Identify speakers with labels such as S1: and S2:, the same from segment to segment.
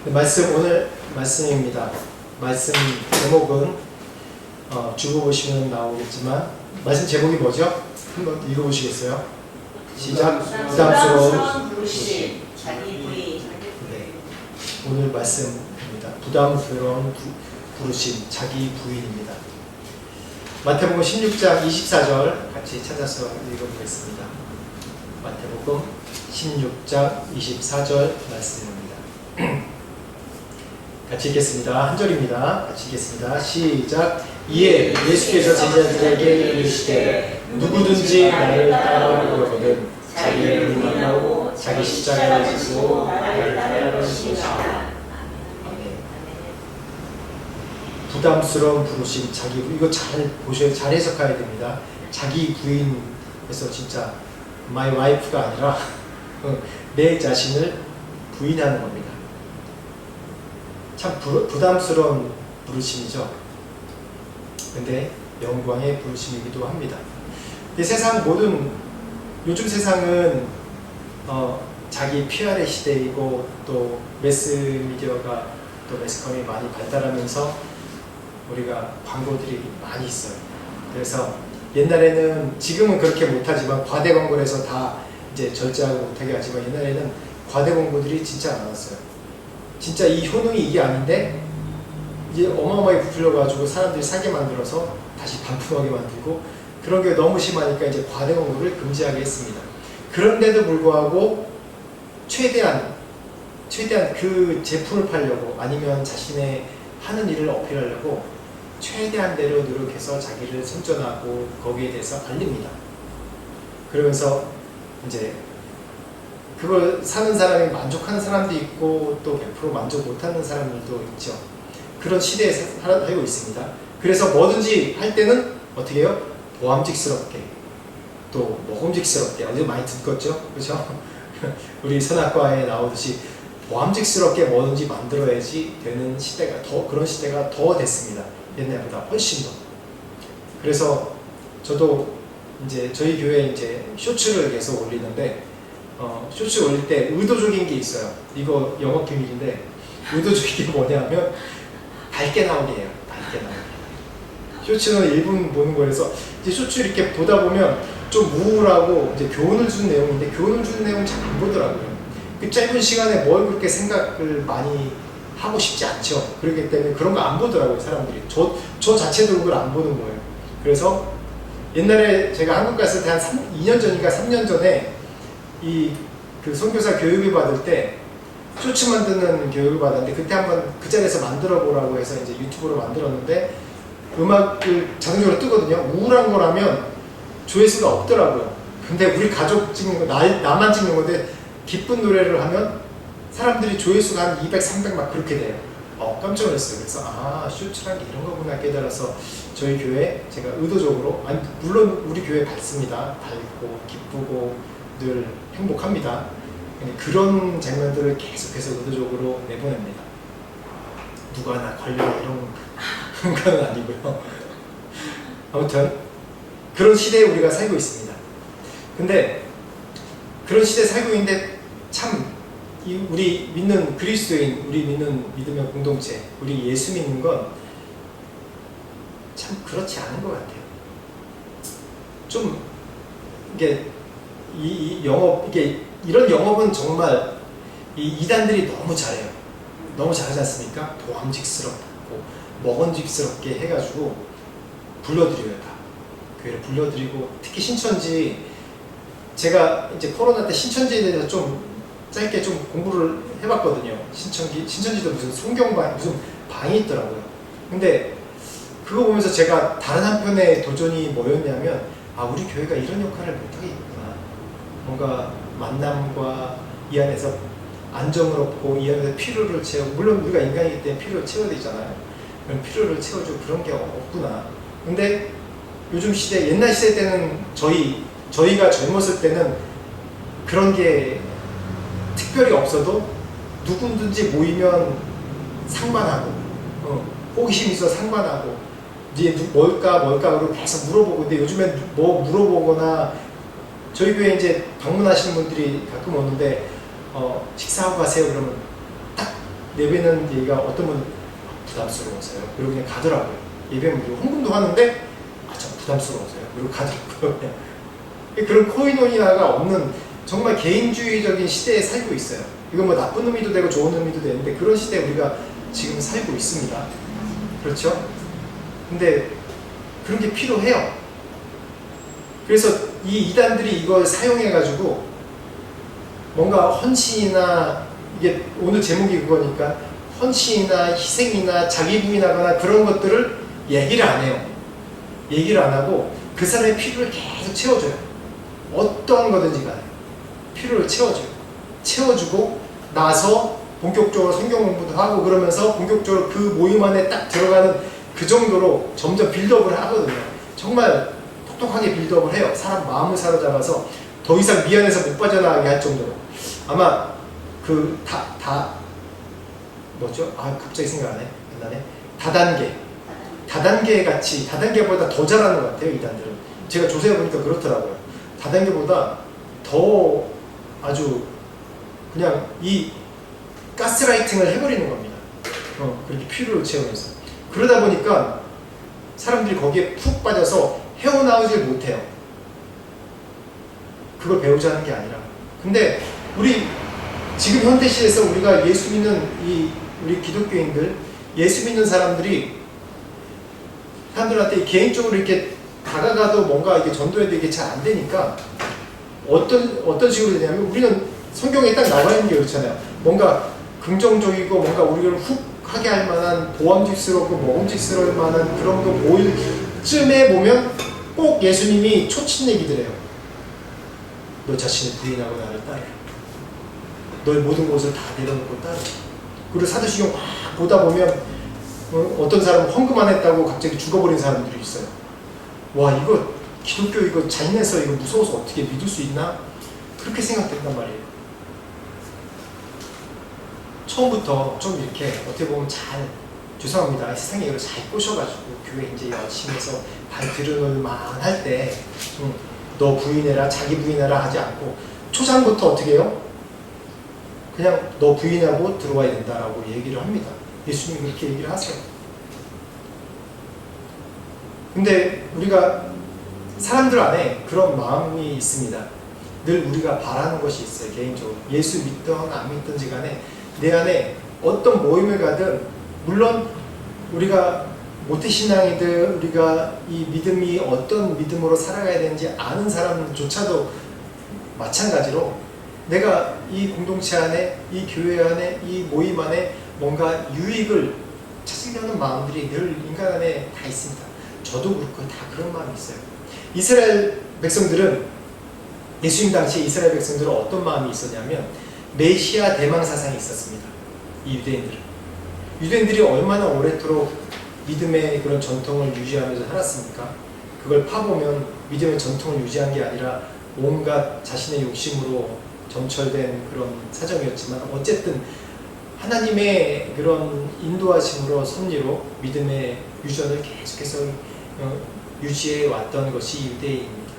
S1: 오늘 말씀입니다. 말씀 제목은 주보 보시면 나오겠지만 말씀 제목이 뭐죠? 한번 읽어보시겠어요? 시작. 부담스러운
S2: 부르심, 자기 부인.
S1: 네. 오늘 말씀입니다. 부담스러운 부르심, 자기 부인입니다. 마태복음 16장 24절 같이 찾아서 읽어보겠습니다. 마태복음 16장 24절 말씀입니다. 같이 읽겠습니다. 한 절입니다. 같이 읽겠습니다. 시작. 이에 예수께서 제자들에게 이르시되 누구든지 나를 따르려거든 자기를 부인하고 자기 십자가를 지고 나를 따르는 것이니라. 부담스러운 부르심, 자기 부인. 이거 잘 보셔야, 잘 해석해야 됩니다. 자기 부인에서 진짜 my wife가 아니라 내 자신을 부인하는 겁니다. 참 부담스러운 부르심이죠. 근데 영광의 부르심이기도 합니다. 세상 요즘 세상은 자기 PR의 시대이고 또 매스미디어가 또 매스컴이 많이 발달하면서 우리가 광고들이 많이 있어요. 그래서 옛날에는, 지금은 그렇게 못하지만 과대 광고를 해서 다 이제 절제하고 못하게 하지만 옛날에는 과대 광고들이 진짜 많았어요. 진짜 이 효능이 이게 아닌데 이제 어마어마하게 부풀려가지고 사람들이 사게 만들어서 다시 반품하게 만들고, 그런 게 너무 심하니까 이제 과대 광고를 금지하게 했습니다. 그런데도 불구하고 최대한 그 제품을 팔려고, 아니면 자신의 하는 일을 어필하려고 최대한대로 노력해서 자기를 선전하고 거기에 대해서 알립니다. 그러면서 이제 그걸 사는 사람이 만족하는 사람도 있고 또 100% 만족 못하는 사람들도 있죠. 그런 시대에 살고 있습니다. 그래서 뭐든지 할 때는 어떻게 해요? 보암직스럽게, 또 먹음직스럽게, 어제 많이 듣겠죠? 그렇죠? 우리 선악과에 나오듯이 보암직스럽게 뭐든지 만들어야지 되는 시대가, 그런 시대가 더 됐습니다. 옛날보다 훨씬 더. 그래서 저도 이제 저희 교회에 이제 쇼츠를 계속 올리는데, 쇼츠 올릴 때 의도적인 게 있어요. 이거 영업 비밀인데, 의도적인 게 뭐냐면 밝게 나오게 해요. 밝게 나오게. 쇼츠는 1분 보는 거라서 이제 쇼츠 이렇게 보다 보면 좀 우울하고 이제 교훈을 주는 내용인데, 교훈을 주는 내용 잘 안 보더라고요. 그 짧은 시간에 뭘 그렇게 생각을 많이 하고 싶지 않죠. 그렇기 때문에 그런 거 안 보더라고요, 사람들이. 저 자체도 그걸 안 보는 거예요. 그래서 옛날에 제가 한국 갔을 때 한 2년 전인가 3년 전에 그 선교사 교육을 받을 때 쇼츠 만드는 교육을 받았는데, 그때 한번 그 자리에서 만들어 보라고 해서 이제 유튜브로 만들었는데, 음악을 자동적으로 뜨거든요. 우울한 거라면 조회수가 없더라고요. 근데 우리 가족 찍는 거, 나만 찍는 건데 기쁜 노래를 하면 사람들이 조회수가 한 200, 300 막 그렇게 돼요. 깜짝 놀랐어요. 그래서 쇼츠란 게 이런 거구나 깨달아서 저희 교회 제가 의도적으로, 물론 우리 교회 밝습니다. 밝고 기쁘고 늘 행복합니다. 그런 장면들을 계속해서 의도적으로 내보냅니다. 누가 나 걸려 이런 건 아니고요. 아무튼 그런 시대에 우리가 살고 있습니다. 근데 그런 시대에 살고 있는데 참 우리 믿는 그리스도인, 우리 믿는 믿음의 공동체, 우리 예수 믿는 건 참 그렇지 않은 것 같아요. 좀 이게 이런 영업은 정말 이단들이 너무 잘해요. 너무 잘하지 않습니까? 보암직스럽고 먹음직스럽게 해가지고 불러드려요. 다 교회를 불러드리고, 특히 신천지, 제가 이제 코로나 때 신천지에 대해서 좀 짧게 좀 공부를 해봤거든요. 신천지도 무슨 성경방, 무슨 방이 있더라고요. 근데 그거 보면서 제가 다른 한편의 도전이 뭐였냐면, 우리 교회가 이런 역할을 못하겠구나. 뭔가 만남과 이 안에서 안정을 얻고 이 안에서 필요를 채우고, 물론 우리가 인간이기 때문에 필요를 채워야 되잖아요. 그럼 필요를 채워주고 그런 게 없구나. 근데 요즘 시대, 옛날 시대 때는 저희가 젊었을 때는 그런 게 특별히 없어도 누구든지 모이면 상관하고, 호기심 있어 상관하고, 이제 뭘까 그러고 계속 물어보고. 근데 요즘엔 뭐 물어보거나, 저희 교회 이제 방문하시는 분들이 가끔 오는데 식사하고 가세요 그러면 딱 예배는 얘기가 어떤 분은 부담스러워서요. 그리고 그냥 가더라고요. 예배는 그리고 헌금도 하는데 참 부담스러워서요. 그리고 가더라고요. 그냥. 그런 코이노니아가 없는 정말 개인주의적인 시대에 살고 있어요. 이건 뭐 나쁜 의미도 되고 좋은 의미도 되는데 그런 시대에 우리가 지금 살고 있습니다. 그렇죠? 근데 그런 게 필요해요. 그래서 이 이단들이 이걸 사용해가지고 뭔가 헌신이나 이게 오늘 제목이 그거니까 헌신이나 희생이나 자기 부인하거나 그런 것들을 얘기를 안 해요. 얘기를 안 하고 그 사람의 필요를 계속 채워줘요. 어떠한 거든지 간에 필요를 채워줘요. 채워주고 나서 본격적으로 성경 공부도 하고 그러면서 본격적으로 그 모임 안에 딱 들어가는 그 정도로 점점 빌드업을 하거든요. 정말 똑똑하게 빌드업을 해요. 사람 마음을 사로잡아서 더 이상 미안해서 못 빠져나가게 할 정도로. 아마 그 뭐죠? 갑자기 생각 안 나네. 다단계 같이 다단계보다 더 잘하는 것 같아요. 이단들은. 제가 조사해 보니까 그렇더라고요. 다단계보다 더 아주 그냥 이 가스라이팅을 해버리는 겁니다. 그렇게 필요를 채우면서. 그러다 보니까 사람들이 거기에 푹 빠져서 헤어나오질 못해요. 그걸 배우자는 게 아니라. 근데 우리 지금 현대시대에서 우리가 예수 믿는 우리 기독교인들, 예수 믿는 사람들한테 개인적으로 이렇게 다가가도 뭔가 이게 전도해도 이게 잘 안 되니까 어떤 식으로 되냐면 우리는 성경에 딱 나와 있는 게 그렇잖아요. 뭔가 긍정적이고 뭔가 우리를 훅 하게 할 만한 보암직스럽고 먹음직스러울 만한 그런 거 모일 쯤에 보면 꼭 예수님이 초친 얘기들 해요. 너 자신을 부인하고 나를 따르라. 너의 모든 것을 다 내려놓고 따르라. 그리고 사도시경 막 보다 보면 어떤 사람은 헌금 안 했다고 갑자기 죽어버린 사람들이 있어요. 와, 이거 기독교 이거 잔인해서 이거 무서워서 어떻게 믿을 수 있나? 그렇게 생각된단 말이에요. 처음부터 좀 이렇게 어떻게 보면 죄송합니다. 세상에 이걸 잘 꼬셔가지고 교회 이제 열심히 해서 발 들여놓을만 할 때 너 부인해라, 자기 부인해라 하지 않고 초장부터 어떻게 해요? 그냥 너 부인하고 들어와야 된다라고 얘기를 합니다. 예수님이 그렇게 얘기를 하세요. 근데 우리가 사람들 안에 그런 마음이 있습니다. 늘 우리가 바라는 것이 있어요. 개인적으로 예수 믿든 안 믿든지 간에 내 안에 어떤 모임을 가든 물론 우리가 모태신앙이든 우리가 이 믿음이 어떤 믿음으로 살아가야 되는지 아는 사람조차도 마찬가지로 내가 이 공동체 안에 이 교회 안에 이 모임 안에 뭔가 유익을 찾으려는 마음들이 늘 인간 안에 다 있습니다. 저도 그렇고 다 그런 마음이 있어요. 이스라엘 백성들은 예수님 당시 이스라엘 백성들은 어떤 마음이 있었냐면 메시아 대망 사상이 있었습니다. 이 유대인들이 얼마나 오랫도록 믿음의 그런 전통을 유지하면서 살았습니까? 그걸 파보면 믿음의 전통을 유지한 게 아니라 온갖 자신의 욕심으로 점철된 그런 사정이었지만 어쨌든 하나님의 그런 인도하심으로 섭리로 믿음의 유전을 계속해서 유지해 왔던 것이 유대인입니다.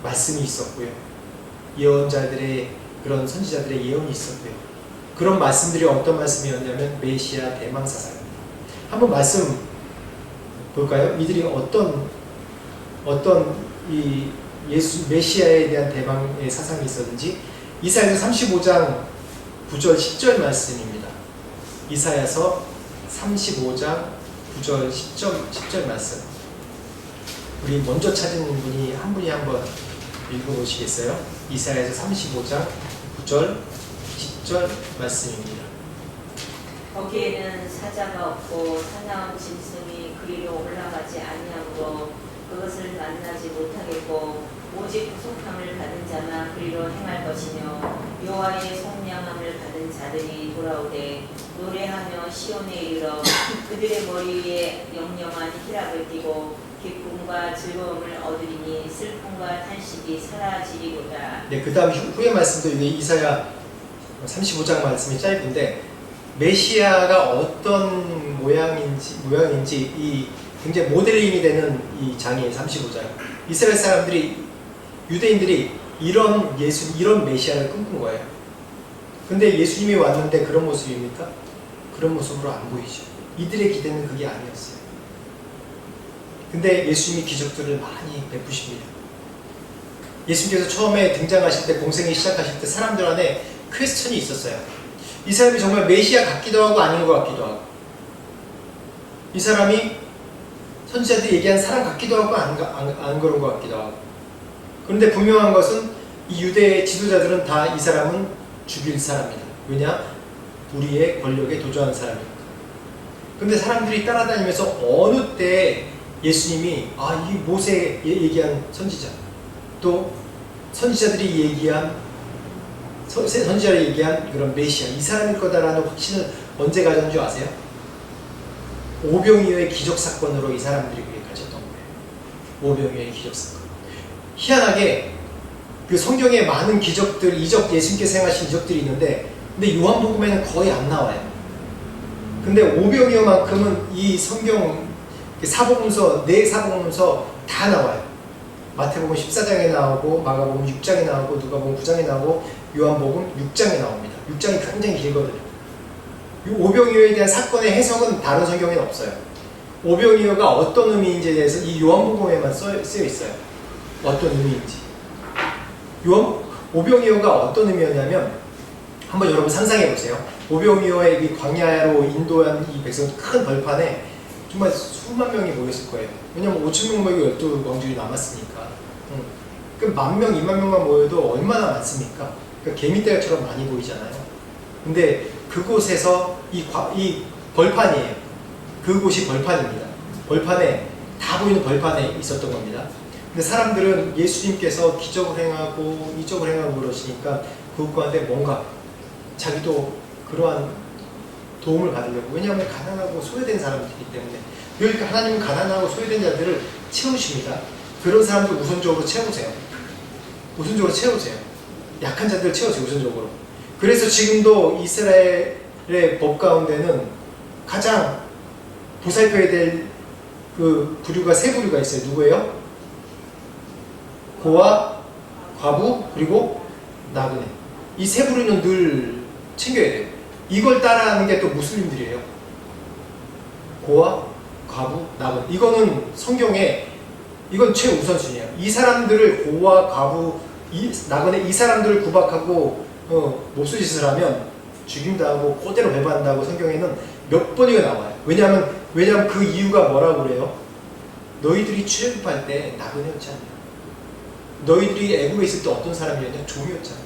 S1: 말씀이 있었고요. 예언자들의 그런 선지자들의 예언이 있었고요. 그런 말씀들이 어떤 말씀이었냐면 메시아 대망 사상입니다. 한번 말씀 볼까요? 이들이 어떤 이 예수 메시아에 대한 대망의 사상이 있었는지 이사야서 35장 9절 10절 말씀입니다. 이사야서 35장 9절 10절 말씀. 우리 먼저 찾은 분이 한번 읽어보시겠어요? 이사야서 35장 9절 10절 말씀입니다.
S2: 거기에는 사자가 없고 사나운 짐승이 그리로 올라가지 아니하므로 그것을 만나지 못하겠고 오직 구속함을 받은 자나 그리로 행할 것이며 여호와의 속량함을 받은 자들이 돌아오되 노래하며 시온에 이르러 그들의 머리 위에 영영한 희락을 띠고 기쁨과 즐거움을 얻으리니 슬픔과 탄식이 사라지리로다.
S1: 네, 그 다음 후의 말씀도 이사야 35장 말씀이 짧은데 메시아가 어떤 모양인지 이 굉장히 모델링이 되는 이 장이에요. 35장. 이스라엘 사람들이 유대인들이 이런 메시아를 꿈꾼 거예요. 근데 예수님이 왔는데 그런 모습입니까? 그런 모습으로 안 보이죠. 이들의 기대는 그게 아니었어요. 근데 예수님이 기적들을 많이 베푸십니다. 예수님께서 처음에 등장하실 때, 공생이 시작하실 때 사람들 안에 퀘스천이 있었어요. 이 사람이 정말 메시아 같기도 하고 아닌 것 같기도 하고, 이 사람이 선지자들이 얘기한 사람 같기도 하고 안 그런 것 같기도 하고. 그런데 분명한 것은 이 유대의 지도자들은 다 이 사람은 죽일 사람이다. 왜냐? 우리의 권력에 도전하는 사람이니까. 근데 사람들이 따라다니면서 어느 때 예수님이 이 모세 얘기한 선지자, 또 선지자들이 얘기한 선지자들이 얘기한 그런 메시아, 이 사람일 거다라는 확신을 언제 가졌는 줄 아세요? 오병이어의 기적 사건으로 이 사람들이 그게 가졌던 거예요. 오병이어의 기적 사건. 희한하게 그 성경에 많은 기적들, 이적, 예수님께서 행하신 이적들이 있는데, 근데 요한복음에는 거의 안 나와요. 근데 오병이어만큼은 이 성경 사복음서, 네 사복음서 다 나와요. 마태복음 14장에 나오고, 마가복음 6장에 나오고, 누가복음 9장에 나오고, 요한복음 6장에 나옵니다. 6장이 굉장히 길거든요. 이 오병이어에 대한 사건의 해석은 다른 성경에는 없어요. 오병이어가 어떤 의미인지에 대해서 이 요한복음에만 쓰여 있어요. 어떤 의미인지. 오병이어가 어떤 의미였냐면, 한번 여러분 상상해 보세요. 오병이어의 이 광야로 인도한 이 백성 큰 벌판에 정말 수만 명이 모였을 거예요. 왜냐면 5천 명 모이고 12왕족이 남았으니까. 그럼 10,000명, 20,000명만 모여도 얼마나 많습니까? 그러니까 개미떼처럼 많이 보이잖아요. 근데 그곳에서 이 벌판이에요. 그곳이 벌판입니다. 벌판에, 다 보이는 벌판에 있었던 겁니다. 근데 사람들은 예수님께서 기적을 행하고 이적을 행하고 그러시니까 그것 가운데 뭔가 자기도 그러한 도움을 받으려고, 왜냐하면 가난하고 소외된 사람들이기 때문에. 그러니까 하나님은 가난하고 소외된 자들을 채우십니다. 그런 사람들 우선적으로 채우세요. 우선적으로 채우세요. 약한 자들을 채우세요. 우선적으로. 그래서 지금도 이스라엘의 법 가운데는 가장 보살펴야 될 그 부류가 세 부류가 있어요. 누구예요? 고아, 과부, 그리고 나그네. 이 세 부류는 늘 챙겨야 돼요. 이걸 따라하는 게 또 무슬림들이에요. 고아, 과부, 나그네. 이거는 성경에, 이건 최우선순위예요. 이 사람들을, 고아, 과부, 나그네, 이 사람들을 구박하고 몹쓸짓을 하면 죽임당하고 그대로 배반한다고 성경에는 몇 번이가 나와요. 왜냐하면 그 이유가 뭐라고 그래요? 너희들이 출애굽할 때 나그네였지 않냐? 너희들이 애굽에 있을 때 어떤 사람이었냐? 종이었잖아.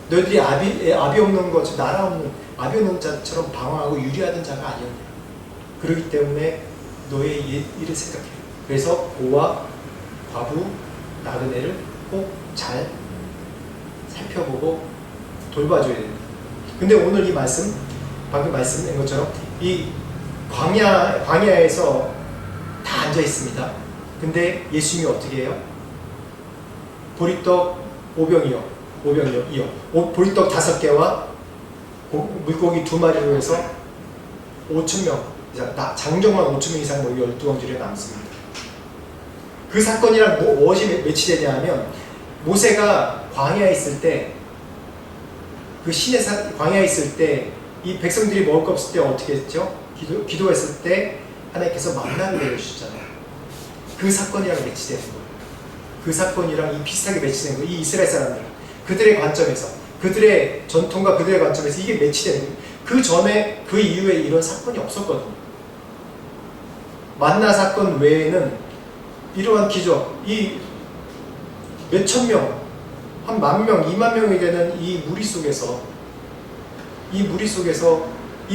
S1: 너희들이 아비 없는 것, 나라 없는 아비 없는 자처럼 방황하고 유리하던 자가 아니었냐. 그렇기 때문에 너의 일을 생각해. 그래서 고아, 과부, 나그네를 꼭 잘 살펴보고 돌봐줘야 됩니다. 근데 오늘 이 말씀, 방금 말씀인 것처럼 이 광야에서 다 앉아 있습니다. 근데 예수님이 어떻게 해요? 보리떡 오병이어, 보리떡 5개와 물고기 2마리로 해서 5,000명 이상, 장정만 5,000명 이상 모이 12왕족이 남습니다. 그 사건이랑 무엇이 매치되냐 하면, 모세가 광야에 있을 때, 그 광야에 있을 때, 이 백성들이 먹을 거 없을 때 어떻게 했죠? 기도했을 때 하나님께서 만나를 내려주셨잖아요. 그 사건이랑 매치되는 거예요. 그 사건이랑 비슷하게 매치되는 거예요. 이 이스라엘 사람들, 그들의 관점에서, 그들의 전통과 그들의 관점에서 이게 매치되는 거예요. 그 전에, 그 이후에 이런 사건이 없었거든요. 만나 사건 외에는 이러한 기적, 이 몇천 명, 한 10,000명, 20,000명이 되는 이 무리 속에서 이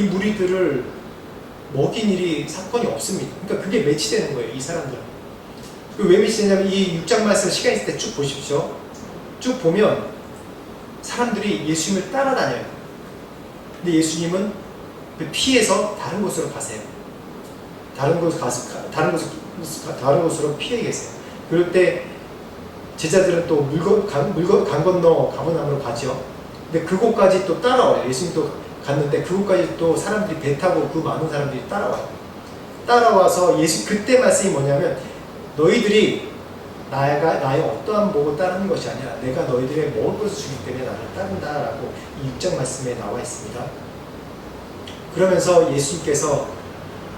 S1: 무리들을 먹인 일이, 사건이 없습니다. 그러니까 그게 매치되는 거예요, 이 사람들은. 왜 매치되냐면, 이 6장 말씀 시간 있을 때 쭉 보십시오. 쭉 보면 사람들이 예수님을 따라다녀요. 근데 예수님은 피해서 다른 곳으로 가세요. 다른 곳으로 피해 계세요. 그럴 때 제자들은 또 강 건너 가버나움으로 가죠. 근데 그곳까지 또 따라와요. 예수님도 갔는데 그곳까지 또 사람들이 배 타고, 그 많은 사람들이 따라와요. 따라와서 그때 말씀이 뭐냐면, 너희들이 나의 어떠한 목을 따르는 것이 아니라 내가 너희들의 먹을 것을 주기 때문에 나를 따른다라고 이 6장 말씀에 나와 있습니다. 그러면서 예수님께서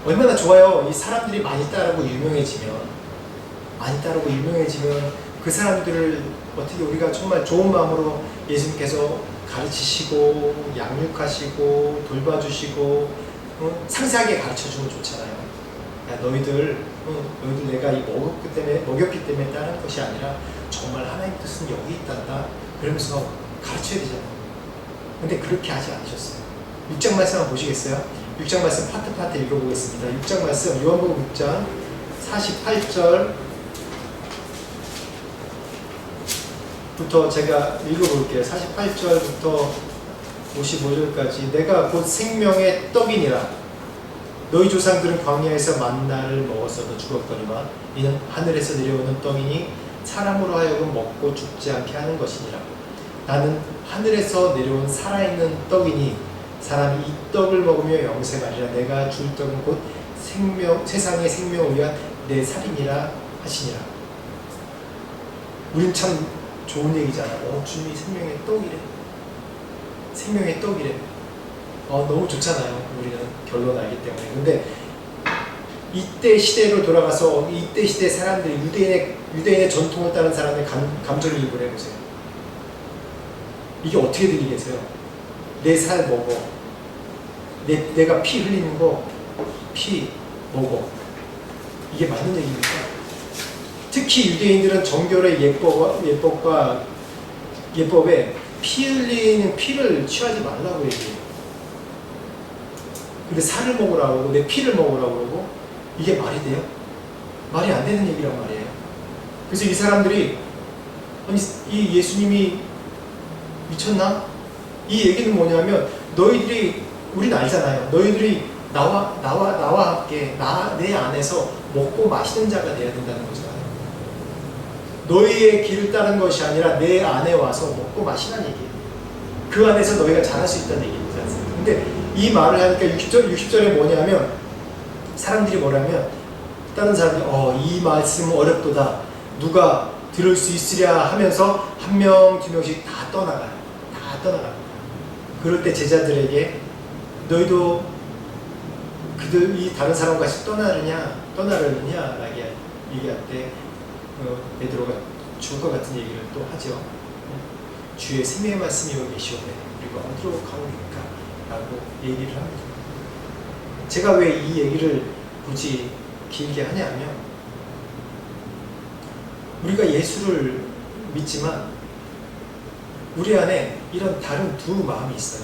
S1: 얼마나 좋아요. 이 사람들이 많이 따르고 유명해지면 그 사람들을 어떻게 우리가 정말 좋은 마음으로 예수님께서 가르치시고 양육하시고 돌봐주시고 상세하게 가르쳐주면 좋잖아요. 야, 너희들 내가 먹였기 때문에 따르는 것이 아니라 정말 하나님 뜻은 여기 있단다. 그러면서 가르쳐야 되잖아요. 근데 그렇게 하지 않으셨어요. 6장 말씀 한번 보시겠어요? 6장 말씀 파트 읽어보겠습니다. 6장 말씀 요한복음 6장 48절 부터 제가 읽어볼게요. 48절부터 55절까지 내가 곧 생명의 떡이니라. 너희 조상들은 광야에서 만나를 먹었어도 죽었거니와 이는 하늘에서 내려오는 떡이니 사람으로 하여금 먹고 죽지 않게 하는 것이니라. 나는 하늘에서 내려온 살아있는 떡이니 사람이 이 떡을 먹으며 영생하리라. 내가 줄 떡은 곧 세상의 생명을 위한 내 살이니라 하시니라. 우린 참 좋은 얘기잖아. 주님이 생명의 떡이래. 생명의 떡이래. 너무 좋잖아요. 우리는 결론 알기 때문에. 근데 이때 시대로 돌아가서 이때 시대 사람들이 유대인의 전통을 따른 사람의 감정이입을 해보세요. 이게 어떻게 들리겠어요? 내 살 먹어. 내가 피 흘리는 거 피 먹어. 이게 맞는 얘기입니까? 특히 유대인들은 정결의 예법에 피 흘리는 피를 취하지 말라고 얘기해요. 근데 살을 먹으라고 그러고 내 피를 먹으라고 그러고 이게 말이 돼요? 말이 안 되는 얘기란 말이에요. 그래서 이 사람들이 아니 이 예수님이 미쳤나? 이 얘기는 뭐냐면 우리는 알잖아요. 너희들이 나와 함께 내 안에서 먹고 마시는 자가 되어야 된다는 거잖아요. 너희의 길을 따른 것이 아니라 내 안에 와서 먹고 마시라는 얘기예요. 그 안에서 너희가 잘할 수 있다는 얘기지 않습니까? 근데 이 말을 하니까 60절에 뭐냐면 사람들이 뭐라면 다른 사람들이 이 말씀은 어렵도다. 누가 들을 수 있으랴 하면서 한 명, 두 명씩 다 떠나가요. 그럴 때 제자들에게 너희도 이 다른 사람과 같이 떠나느냐 라고 얘기할 때 베드로가 죽을 것 같은 얘기를 또 하죠. 주의 생명의 말씀이 여기 계시오매 우리가 어디로 가오리까? 라고 얘기를 합니다. 제가 왜 이 얘기를 굳이 길게 하냐면 우리가 예수를 믿지만 우리 안에 이런 다른 두 마음이 있어요.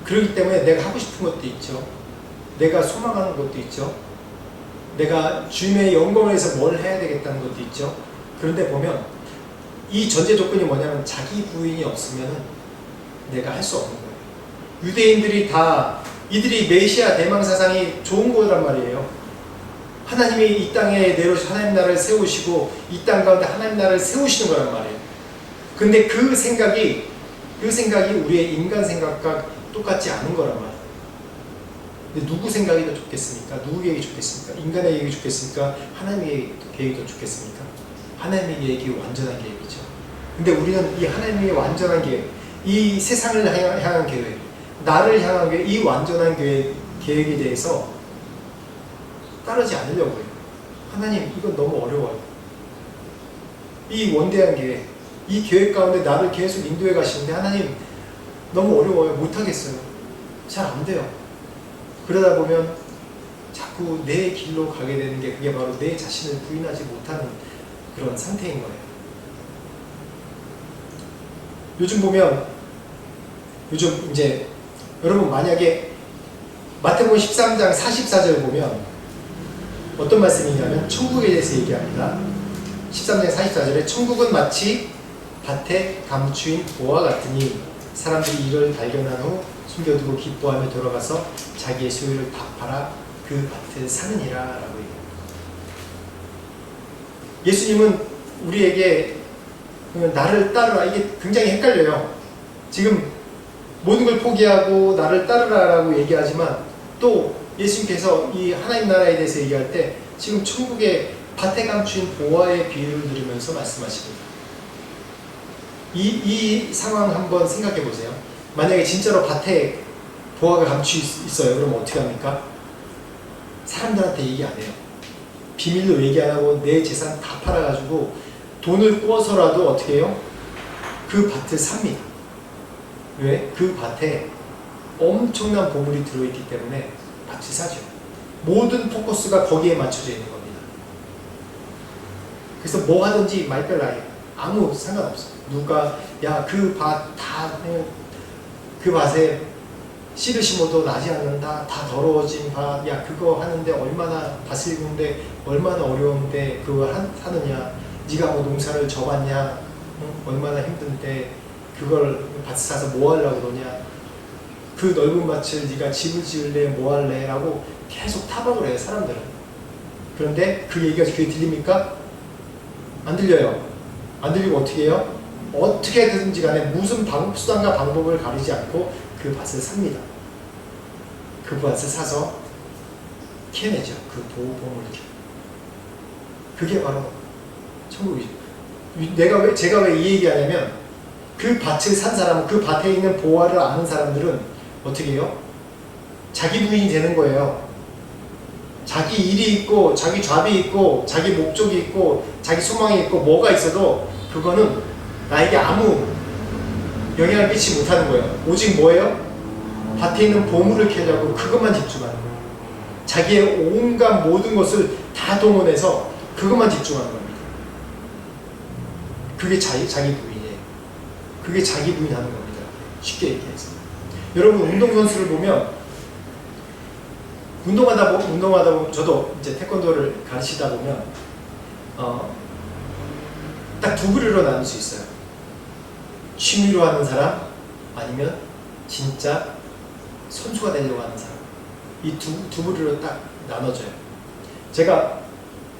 S1: 그렇기 때문에 내가 하고 싶은 것도 있죠. 내가 소망하는 것도 있죠. 내가 주님의 영광을 위해서 뭘 해야 되겠다는 것도 있죠. 그런데 보면 이 전제 조건이 뭐냐면 자기 부인이 없으면 내가 할 수 없는 거예요. 유대인들이 이들이 메시아 대망 사상이 좋은 거란 말이에요. 하나님이 이 땅에 내려오셔서 하나님 나라를 세우시고 이 땅 가운데 하나님 나라를 세우시는 거란 말이에요. 근데 그 생각이 우리의 인간 생각과 똑같지 않은 거란 말이에요. 근데 누구 생각이 더 좋겠습니까? 누구 계획이 좋겠습니까? 인간의 계획이 좋겠습니까? 하나님의 계획이 더 좋겠습니까? 하나님의 계획이 완전한 계획이죠. 근데 우리는 이 하나님의 완전한 계획, 이 세상을 향한 계획, 나를 향한 계획, 이 완전한 계획에 대해서 따르지 않으려고 해요. 하나님, 이건 너무 어려워요. 이 원대한 계획, 이 계획 가운데 나를 계속 인도해 가시는데 하나님, 너무 어려워요. 못하겠어요. 잘 안 돼요. 그러다 보면 자꾸 내 길로 가게 되는 게 그게 바로 내 자신을 부인하지 못하는 그런 상태인 거예요. 요즘 이제 여러분 만약에 마태복음 13장 44절 보면 어떤 말씀이냐면 천국에 대해서 얘기합니다. 13장 44절에 천국은 마치 밭에 감추인 보와 같으니 사람들이 이를 발견한 후 숨겨두고 기뻐하며 돌아가서 자기의 소유를 다 팔아 그 밭을 사느니라 라고 얘기합니다. 예수님은 우리에게 나를 따르라, 이게 굉장히 헷갈려요. 지금 모든 걸 포기하고 나를 따르라 라고 얘기하지만 또 예수님께서 이 하나님 나라에 대해서 얘기할 때 지금 천국에 밭에 감추인 보화의 비유를 들으면서 말씀하십니다. 이 상황 한번 생각해 보세요. 만약에 진짜로 밭에 보화가 감추 있어요. 그럼 어떻게 합니까? 사람들한테 얘기 안 해요. 비밀로 얘기 안 하고 내 재산 다 팔아가지고 돈을 꾸어서라도 어떻게 해요? 그 밭을 삽니다. 왜? 그 밭에 엄청난 보물이 들어있기 때문에 밭을 사죠. 모든 포커스가 거기에 맞춰져 있는 겁니다. 그래서 뭐 하든지 말별 나이 아무 상관없어요. 누가 야 그 밭 다 그 밭에 씨를 심어도 나지 않는다. 다 더러워진 밭. 야 그거 하는데 얼마나 밭을 굽는데 얼마나 어려운데 그걸 하느냐. 네가 뭐 농사를 져봤냐. 얼마나 힘든데 그걸 밭을 사서 뭐 하려고 그러냐. 그 넓은 밭을 네가 집을 지을래 뭐 할래 라고 계속 타박을 해요. 사람들은. 그런데 그 얘기가 귀에 들립니까? 안 들려요. 안 들리고 어떻게 해요? 어떻게든지 간에 무슨 수단과 방법을 가리지 않고 그 밭을 삽니다. 그 밭을 사서 캐내죠. 그 보물을. 그게 바로 천국이죠. 제가 왜 이 얘기하냐면 그 밭을 산 사람은 그 밭에 있는 보화를 아는 사람들은 어떻게 해요? 자기 부인이 되는 거예요. 자기 일이 있고 자기 잡이 있고 자기 목적이 있고 자기 소망이 있고 뭐가 있어도 그거는 나에게 아무 영향을 끼치지 못하는 거예요. 오직 뭐예요? 밭에 있는 보물을 캐려고 그것만 집중하는 거예요. 자기의 온갖 모든 것을 다 동원해서 그것만 집중하는 겁니다. 그게 자기 부인이에요. 그게 자기 부인하는 겁니다. 쉽게 얘기해서. 여러분 운동선수를 보면 운동하다 보면 저도 이제 태권도를 가르치다 보면 딱 두 부류로 나눌 수 있어요. 취미로 하는 사람 아니면 진짜 선수가 되려고 하는 사람. 이 두 부류로 딱 나눠져요. 제가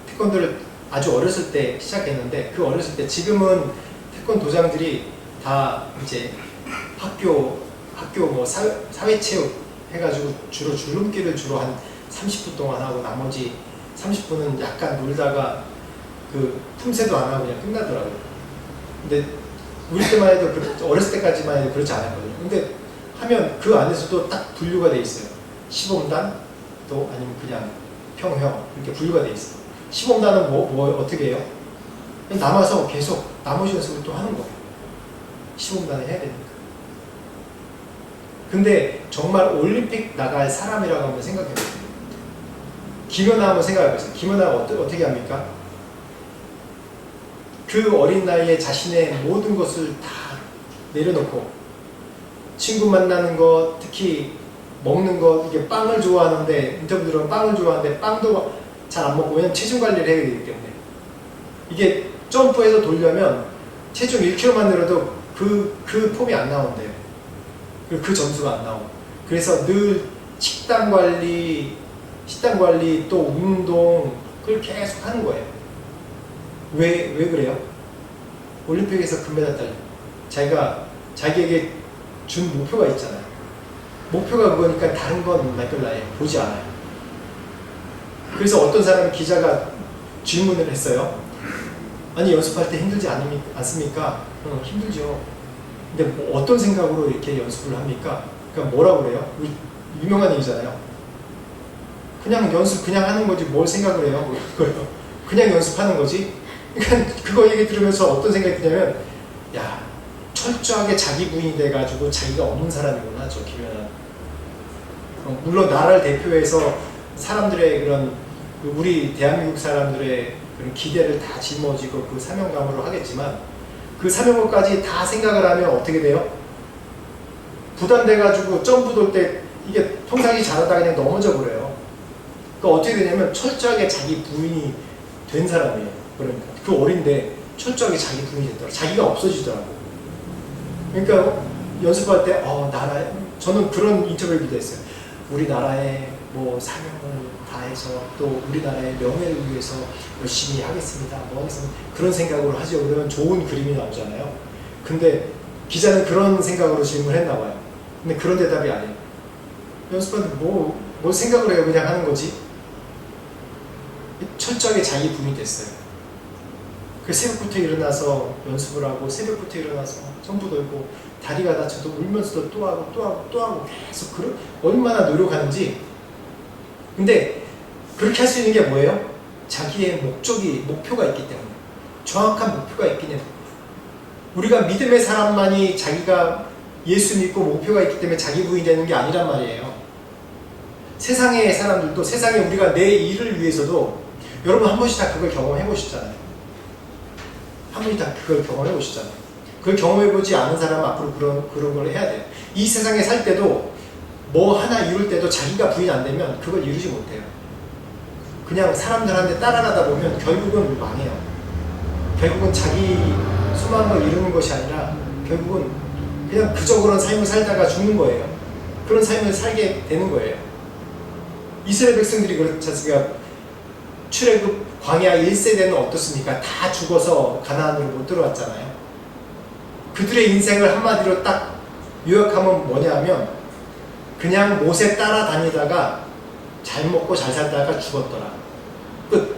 S1: 태권도를 아주 어렸을 때 시작했는데 그 어렸을 때 지금은 태권도장들이 다 이제 학교 뭐 사회체육 해가지고 주로 줄넘기를 한 30분 동안 하고 나머지 30분은 약간 놀다가 그 품새도 안 하고 그냥 끝나더라고요. 근데 우리 때만 해도 어렸을 때까지만 해도 그렇지 않았거든요. 근데 하면 그 안에서도 딱 분류가 돼 있어요. 시범단 또 아니면 그냥 평형 이렇게 분류가 돼 있어요. 시범단은 뭐 어떻게 해요? 남아서 계속 나머지 연습을 또 하는 거예요. 시범단을 해야 되니까. 근데 정말 올림픽 나갈 사람이라고 한번 생각해보세요. 김연아 한번 생각해보세요. 김연아가 어떻게 합니까? 그 어린 나이에 자신의 모든 것을 다 내려놓고 친구 만나는 것, 특히 먹는 것, 이게 빵을 좋아하는데 인터뷰 들어보면 빵을 좋아하는데 빵도 잘 안 먹고 왜냐면 체중 관리를 해야 되기 때문에 이게 점프해서 돌려면 체중 1kg만 늘어도 그 폼이 안 나온대요. 그 점수가 안 나오고. 그래서 늘 식단 관리 또 운동 그걸 계속 하는 거예요. 왜 그래요? 올림픽에서 금메달 따려. 자기에게 준 목표가 있잖아요. 목표가 그거니까 다른 건 말걸나요. 보지 않아요. 그래서 어떤 사람이 기자가 질문을 했어요. 아니 연습할 때 힘들지 않습니까? 힘들죠. 근데 뭐 어떤 생각으로 이렇게 연습을 합니까? 그러니까 뭐라고 그래요? 유명한 얘기잖아요. 그냥 연습 그냥 하는 거지 뭘 생각을 해요? 뭐 그거예요. 그냥 연습하는 거지. 그러니까 그거 얘기 들으면서 어떤 생각이 드냐면 야 철저하게 자기 부인이 돼가지고 자기가 없는 사람이구나 저 김연아. 물론 나라를 대표해서 사람들의 그런 우리 대한민국 사람들의 그런 기대를 다 짊어지고 그 사명감으로 하겠지만 그 사명감까지 다 생각을 하면 어떻게 돼요? 부담돼가지고 점프 돌 때 이게 평상시 잘하다 그냥 넘어져 버려요. 그러니까 어떻게 되냐면 철저하게 자기 부인이 된 사람이에요. 그러니까 그 어린데 철저하게 자기 부인이 됐더라고. 자기가 없어지더라고. 그러니까 연습할 때 저는 그런 인터뷰를 했어요. 우리나라의 뭐 사명을 다해서 또 우리나라의 명예를 위해서 열심히 하겠습니다. 뭐 하겠습니다. 그런 생각으로 하죠. 그러면 좋은 그림이 나오잖아요. 근데 기자는 그런 생각으로 질문했나 봐요. 근데 그런 대답이 아니에요. 연습하는데 뭐 생각을 해요. 그냥 하는 거지. 철저하게 자기 부인이 됐어요. 그 새벽부터 일어나서 연습을 하고 새벽부터 일어나서 전부 돌고 다리가 다쳐도 울면서도 또 하고 또 하고 또 하고 계속 얼마나 노력하는지. 근데 그렇게 할 수 있는 게 뭐예요? 자기의 목표가 있기 때문에. 정확한 목표가 있기 때문에. 우리가 믿음의 사람만이 자기가 예수 믿고 목표가 있기 때문에 자기 부인이 되는 게 아니란 말이에요. 세상의 사람들도, 세상에 우리가 내 일을 위해서도, 여러분 한 번씩 다 그걸 경험해 보셨잖아요. 한 번씩 다 그걸 경험해 보셨잖아요. 그걸 경험해 보지 않은 사람은 앞으로 그런 걸 해야 돼요. 이 세상에 살 때도 뭐 하나 이룰 때도 자기가 부인 안 되면 그걸 이루지 못해요. 그냥 사람들한테 따라가다 보면 결국은 망해요. 결국은 자기 소망을 이루는 것이 아니라 결국은 그냥 그저 그런 삶을 살다가 죽는 거예요. 그런 삶을 살게 되는 거예요. 이스라엘 백성들이 그렇지 않습니까? 출애굽 광야 1세대는 어떻습니까? 다 죽어서 가나안으로 못 들어왔잖아요. 그들의 인생을 한마디로 딱 요약하면 뭐냐면 그냥 못에 따라다니다가 잘 먹고 잘 살다가 죽었더라. 끝.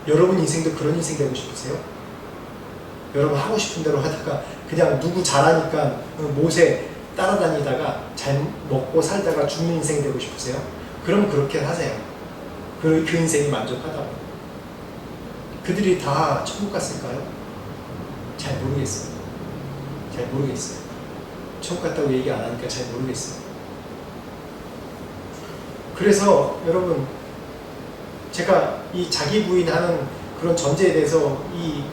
S1: 여러분 인생도 그런 인생 되고 싶으세요? 여러분 하고 싶은 대로 하다가 그냥 누구 잘하니까 못에 따라다니다가 잘 먹고 살다가 죽는 인생 되고 싶으세요? 그럼 그렇게 하세요. 그 인생이 만족하다고. 그들이 다 천국 갔을까요? 잘 모르겠어요. 잘 모르겠어요. 천국 갔다고 얘기 안 하니까 잘 모르겠어요. 그래서 여러분, 제가 이 자기 부인하는 그런 전제에 대해서 이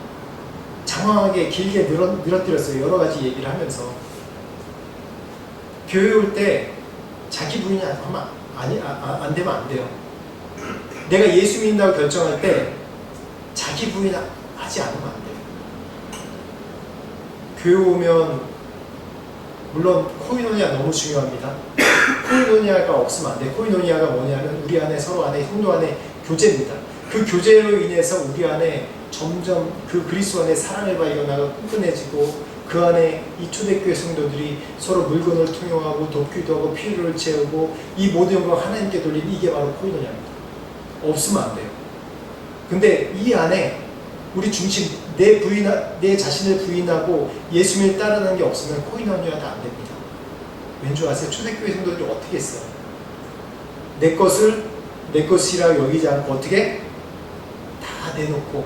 S1: 장황하게 길게 늘어뜨렸어요. 여러 가지 얘기를 하면서. 교회 올 때 자기 부인이 안 되면 안 돼요. 내가 예수 믿는다고 결정할 때 자기 부인 하지 않으면 안 돼요. 교회 오면 물론 코이노니아 너무 중요합니다. 코이노니아가 없으면 안 돼요. 코이노니아가 뭐냐면 우리 안에 서로 안에 성도 안에 교제입니다. 그 교제로 인해서 우리 안에 점점 그 그리스도 안에 사랑을 발견하고 끈끈해지고 그 안에 이 초대교회 성도들이 서로 물건을 통용하고 돕기도 하고 필요를 채우고 이 모든 영광 하나님께 돌린 이게 바로 코이노니아입니다. 없으면 안 돼요. 근데 이 안에 우리 중심 내 자신을 부인하고 예수님을 따르는 게 없으면 코이노니아도 안 됩니다. 왠지 아세요? 초대교회 성도들이 어떻게 했어요? 내 것을 내 것이라 여기지 않고 어떻게? 다 내놓고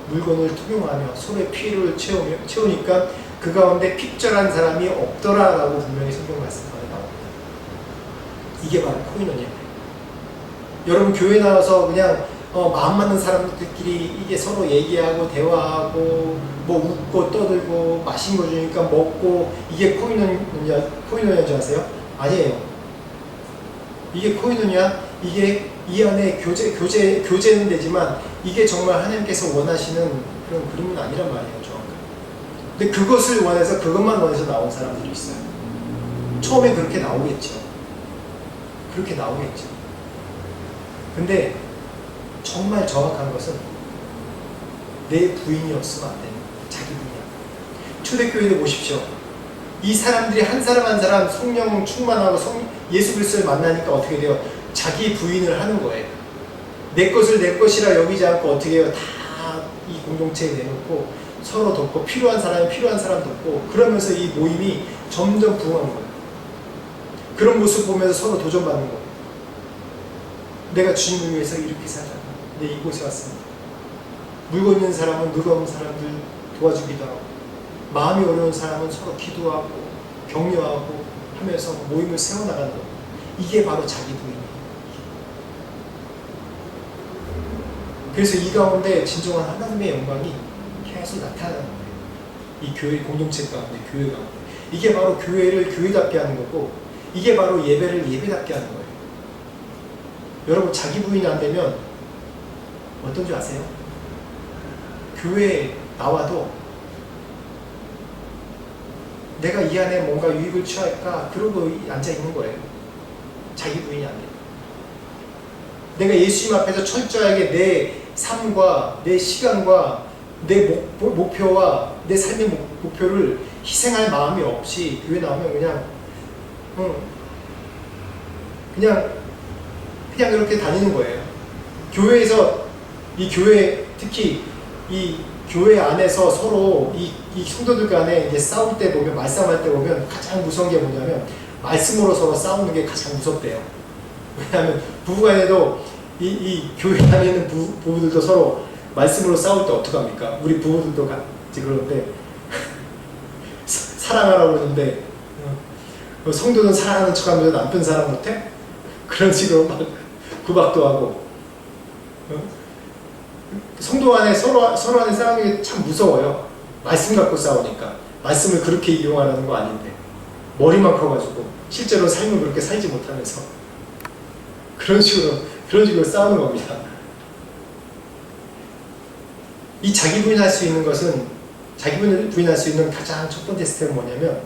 S1: 물건을 통용하며 서로의 필요를 채우니까 그 가운데 핍절한 사람이 없더라라고 분명히 성경 말씀에 나옵니다. 이게 바로 코이노니아예요. 여러분 교회 나와서 그냥 마음 맞는 사람들끼리 이게 서로 얘기하고 대화하고 뭐 웃고 떠들고 맛있는 거 주니까 먹고 이게 코이노니아인 줄 아세요? 아니에요. 이게 코이노니아, 이게 이 안에 교제는 되지만 이게 정말 하나님께서 원하시는 그런 그림은 아니란 말이에요. 정확하게. 근데 그것을 원해서 그것만 원해서 나온 사람들이 있어요. 처음에 그렇게 나오겠죠. 그렇게 나오겠죠. 근데 정말 정확한 것은 내 부인이 없으면 안 되는 거예요. 자기 부인이. 초대교회를 보십시오. 이 사람들이 한 사람 한 사람 성령 충만하고 예수 그리스도를 만나니까 어떻게 돼요? 자기 부인을 하는 거예요. 내 것을 내 것이라 여기지 않고 어떻게 해요? 다 이 공동체에 내놓고 서로 돕고 필요한 사람이 필요한 사람 돕고 그러면서 이 모임이 점점 부흥하는 거예요. 그런 모습 보면서 서로 도전받는 거예요. 내가 주님을 위해서 이렇게 살자. 내 이곳에 왔습니다. 물건 있는 사람은 물건 없는 사람들 도와주기도 하고 마음이 어려운 사람은 서로 기도하고 격려하고 하면서 모임을 세워나가는 거예요. 이게 바로 자기 부인이에요. 그래서 이 가운데 진정한 하나님의 영광이 계속 나타나는 거예요. 이 교회 공동체 가운데, 교회 가운데. 이게 바로 교회를 교회답게 하는 거고 이게 바로 예배를 예배답게 하는 거예요. 여러분 자기 부인이 안 되면 어떤 줄 아세요? 교회에 나와도 내가 이 안에 뭔가 유익을 취할까 그러고 앉아있는 거예요. 자기 부인이 안 돼요. 내가 예수님 앞에서 철저하게 내 삶과 내 시간과 내 목표와 내 삶의 목표를 희생할 마음이 없이 교회 나오면 그냥 이렇게 다니는 거예요. 교회에서 이 교회, 특히 이 교회 안에서 서로 이 성도들 간에 이제 싸울 때 보면, 말싸움할 때 보면 가장 무서운 게 뭐냐면 말씀으로 서로 싸우는 게 가장 무섭대요. 왜냐하면 부부간에도 이 교회 안에 있는 부부들도 서로 말씀으로 싸울 때 어떡합니까? 우리 부부들도 같이 그러는데 사랑하라고 그러는데 성도는 사랑하는 척하면서 남편 사랑 못해? 그런 식으로 막 구박도 하고 성도 안에 서로 안에 싸우는 게 참 무서워요. 말씀 갖고 싸우니까. 말씀을 그렇게 이용하라는 거 아닌데 머리만 커가지고 실제로 삶을 그렇게 살지 못하면서 그런 식으로 싸우는 겁니다. 이 자기 부인할 수 있는 것은, 자기 부인할 수 있는 가장 첫 번째 스텝은 뭐냐면